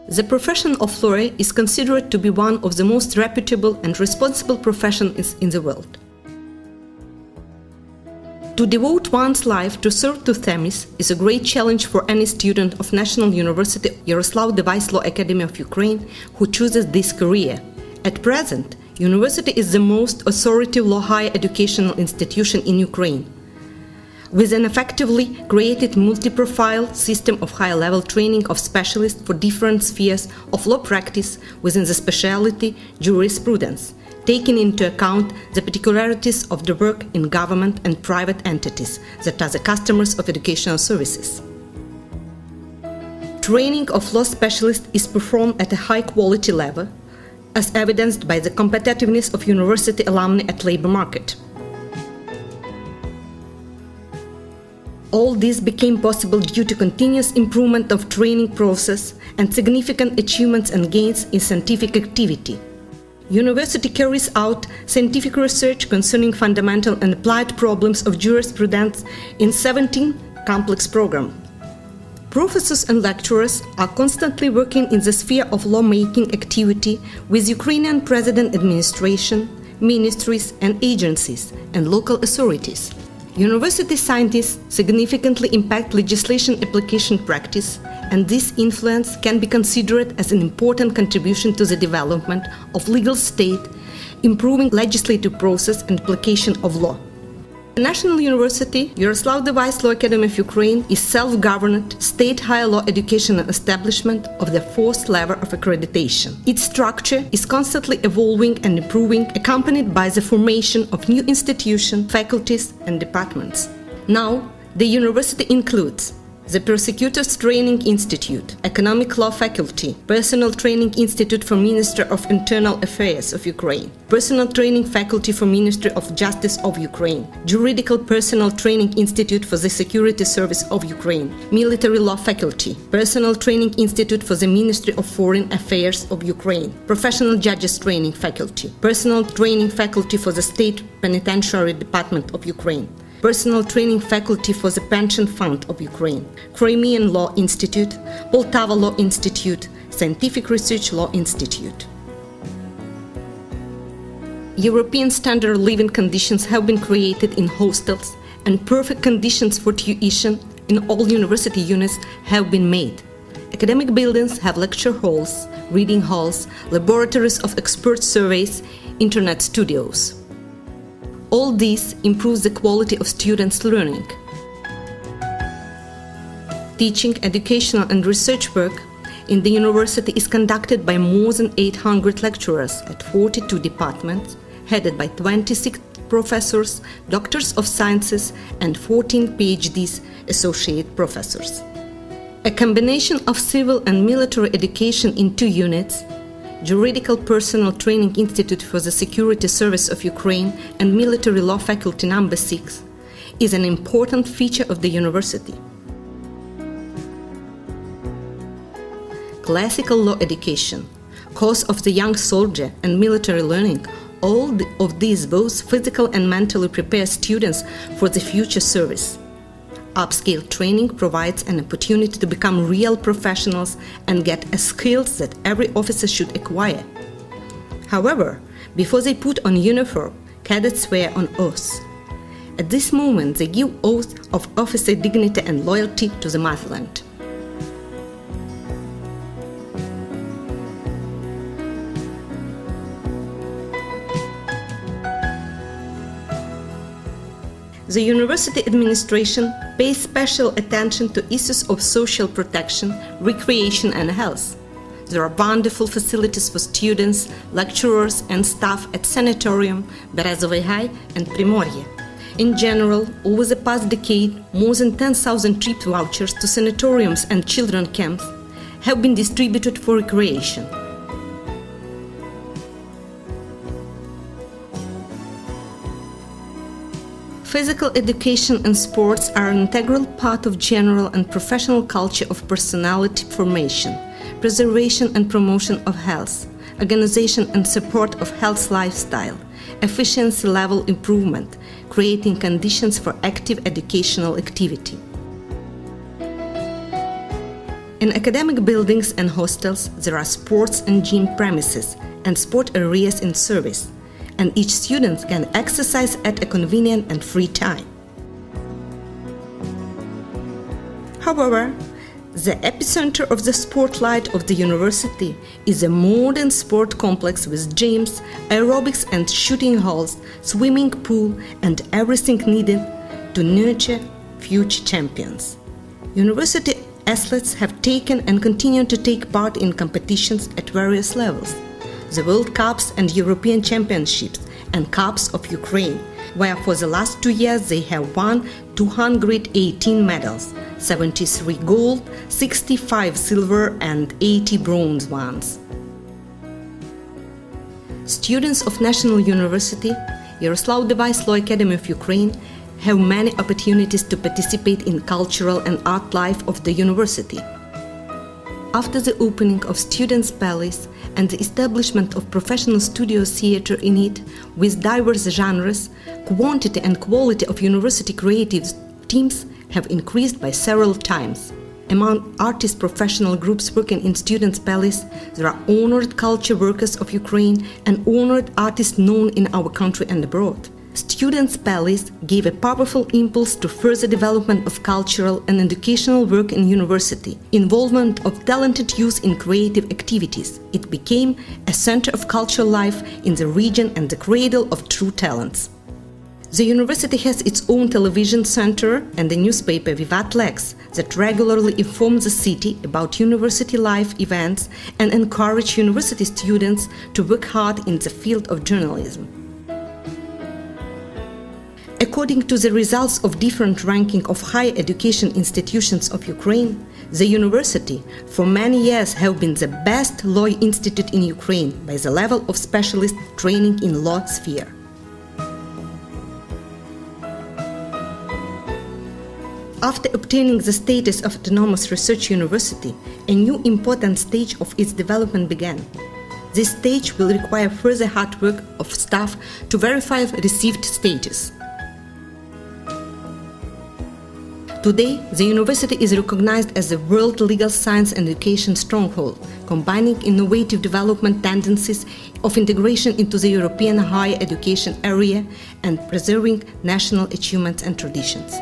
The profession of lawyer is considered to be one of the most reputable and responsible professions in the world. To devote one's life to serve to Themis is a great challenge for any student of National University Yaroslav Device Law Academy of Ukraine who chooses this career. At present, university is the most authoritative law higher educational institution in Ukraine, with an effectively created multi-profile system of high-level training of specialists for different spheres of law practice within the specialty jurisprudence, taking into account the particularities of the work in government and private entities that are the customers of educational services. Training of law specialists is performed at a high-quality level, as evidenced by the competitiveness of university alumni at labor market. All this became possible due to continuous improvement of training process and significant achievements and gains in scientific activity. University carries out scientific research concerning fundamental and applied problems of jurisprudence in 17 complex programs. Professors and lecturers are constantly working in the sphere of lawmaking activity with Ukrainian President administration, ministries and agencies, and local authorities. University scientists significantly impact legislation application practice, and this influence can be considered as an important contribution to the development of legal state, improving legislative process and application of law. The National University Yaroslav Device Law Academy of Ukraine is self-governed, state higher law educational establishment of the fourth level of accreditation. Its structure is constantly evolving and improving, accompanied by the formation of new institutions, faculties and departments. Now, the university includes the Prosecutors Training Institute, Economic Law Faculty, Personal Training Institute for Ministry of Internal Affairs of Ukraine, Personal Training Faculty for Ministry of Justice of Ukraine, Juridical Personal Training Institute for the Security Service of Ukraine, Military Law Faculty, Personal Training Institute for the Ministry of Foreign Affairs of Ukraine, Professional Judges Training Faculty, Personal Training Faculty for the State Penitentiary Department of Ukraine, Personal Training Faculty for the Pension Fund of Ukraine, Crimean Law Institute, Poltava Law Institute, Scientific Research Law Institute. European standard living conditions have been created in hostels, and perfect conditions for tuition in all university units have been made. Academic buildings have lecture halls, reading halls, laboratories of expert surveys, internet studios. All this improves the quality of students' learning. Teaching, educational and research work in the university is conducted by more than 800 lecturers at 42 departments, headed by 26 professors, doctors of sciences and 14 PhDs, associate professors. A combination of civil and military education in 2 units, Juridical Personal Training Institute for the Security Service of Ukraine and Military Law Faculty No. 6, is an important feature of the university. Classical law education, course of the young soldier and military learning, all of these both physical and mentally prepare students for the future service. Upscale training provides an opportunity to become real professionals and get skills that every officer should acquire. However, before they put on uniform, cadets swear on oath. At this moment, they give oath of officer dignity and loyalty to the motherland. The university administration pays special attention to issues of social protection, recreation and health. There are wonderful facilities for students, lecturers and staff at Sanatorium, Berezovy High and Primorye. In general, over the past decade, more than 10,000 trip vouchers to sanatoriums and children camps have been distributed for recreation. Physical education and sports are an integral part of general and professional culture of personality formation, preservation and promotion of health, organization and support of health lifestyle, efficiency level improvement, creating conditions for active educational activity. In academic buildings and hostels, there are sports and gym premises and sport areas in service, and each student can exercise at a convenient and free time. However, the epicenter of the spotlight of the university is a modern sport complex with gyms, aerobics and shooting halls, swimming pool, and everything needed to nurture future champions. University athletes have taken and continue to take part in competitions at various levels: the World Cups and European Championships and Cups of Ukraine, where for the last 2 years they have won 218 medals, 73 gold, 65 silver and 80 bronze ones. Students of National University, Yaroslav Devais Academy of Ukraine, have many opportunities to participate in cultural and art life of the university. After the opening of Students' Palace and the establishment of professional studio theater in it with diverse genres, quantity and quality of university creative teams have increased by several times. Among artist professional groups working in Students' Palace, there are honored culture workers of Ukraine and honored artists known in our country and abroad. Students' Palace gave a powerful impulse to further development of cultural and educational work in university, involvement of talented youth in creative activities. It became a center of cultural life in the region and the cradle of true talents. The university has its own television center and a newspaper, Vivat Lex, that regularly informs the city about university life events and encourage university students to work hard in the field of journalism. According to the results of different ranking of higher education institutions of Ukraine, the university for many years have been the best law institute in Ukraine by the level of specialist training in law sphere. After obtaining the status of autonomous research university, a new important stage of its development began. This stage will require further hard work of staff to verify received status. Today, the university is recognized as a world legal science and education stronghold, combining innovative development tendencies of integration into the European higher education area and preserving national achievements and traditions.